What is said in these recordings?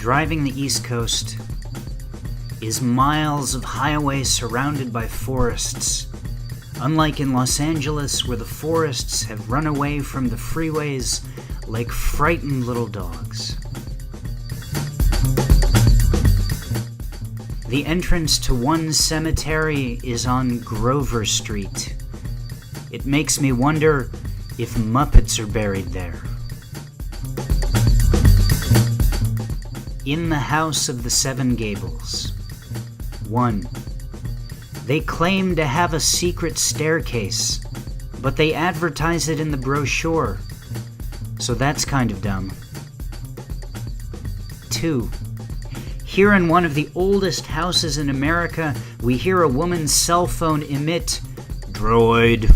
Driving the East Coast is miles of highway surrounded by forests. Unlike in Los Angeles, where the forests have run away from the freeways like frightened little dogs. The entrance to one cemetery is on Grover Street. It makes me wonder if Muppets are buried there. In the House of the Seven Gables. 1. They claim to have a secret staircase, but they advertise it in the brochure, so that's kind of dumb. 2. Here in one of the oldest houses in America, we hear a woman's cell phone emit, "Droid."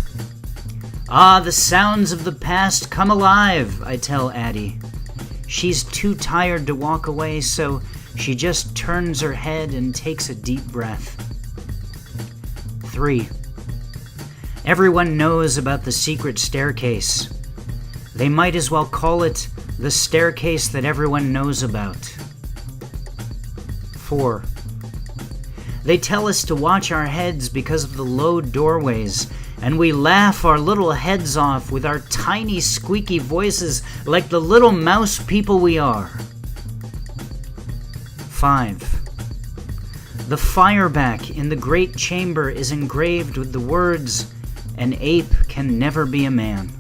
"Ah, the sounds of the past come alive," I tell Addie. She's too tired to walk away, so she just turns her head and takes a deep breath. 3. Everyone knows about the secret staircase. They might as well call it the staircase that everyone knows about. 4. They tell us to watch our heads because of the low doorways, and we laugh our little heads off with our tiny squeaky voices like the little mouse people we are. 5. The fireback in the great chamber is engraved with the words, "An ape can never be a man."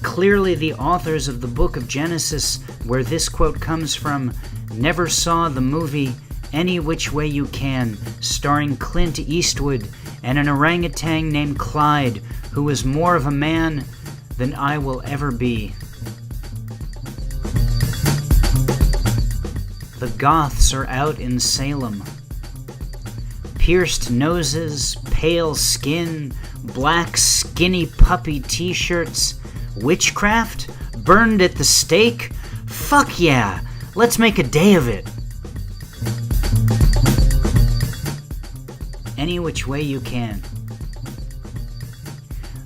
Clearly the authors of the book of Genesis, where this quote comes from, never saw the movie Any Which Way You Can, starring Clint Eastwood and an orangutan named Clyde, who was more of a man than I will ever be. The Goths are out in Salem. Pierced noses, pale skin, black skinny puppy t-shirts. Witchcraft? Burned at the stake? Fuck yeah! Let's make a day of it! Any Which Way You Can.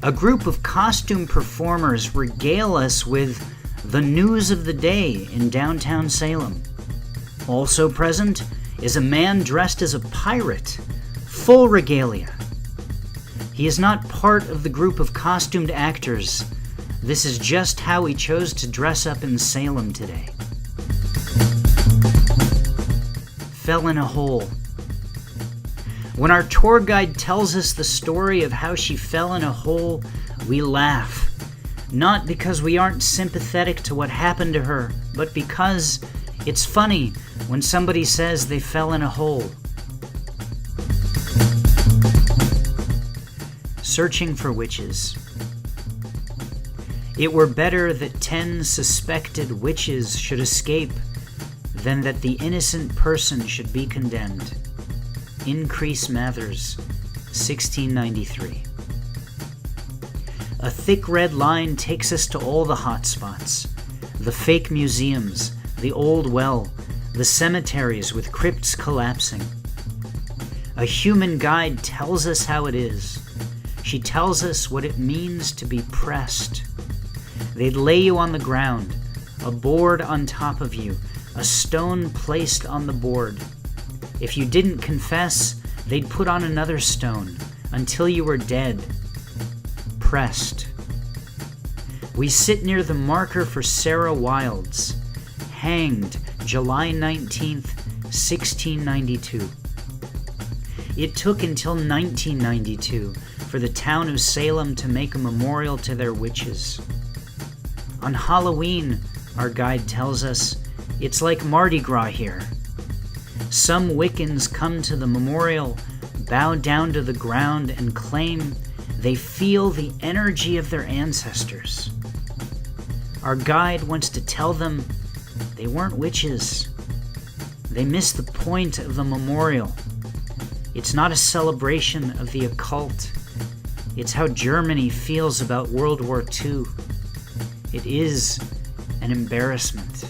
A group of costume performers regale us with the news of the day in downtown Salem. Also present is a man dressed as a pirate, full regalia. He is not part of the group of costumed actors. This is just how he chose to dress up in Salem today. Fell in a hole. When our tour guide tells us the story of how she fell in a hole, we laugh. Not because we aren't sympathetic to what happened to her, but because it's funny when somebody says they fell in a hole. Searching for witches. It were better that 10 suspected witches should escape than that the innocent person should be condemned. Increase Mathers, 1693. A thick red line takes us to all the hot spots. The fake museums, the old well, the cemeteries with crypts collapsing. A human guide tells us how it is. She tells us what it means to be pressed. They'd lay you on the ground, a board on top of you, a stone placed on the board. If you didn't confess, they'd put on another stone until you were dead. Pressed. We sit near the marker for Sarah Wildes, hanged July 19th, 1692. It took until 1992 for the town of Salem to make a memorial to their witches. On Halloween, our guide tells us, it's like Mardi Gras here. Some Wiccans come to the memorial, bow down to the ground, and claim they feel the energy of their ancestors. Our guide wants to tell them they weren't witches. They missed the point of the memorial. It's not a celebration of the occult. It's how Germany feels about World War II. It is an embarrassment.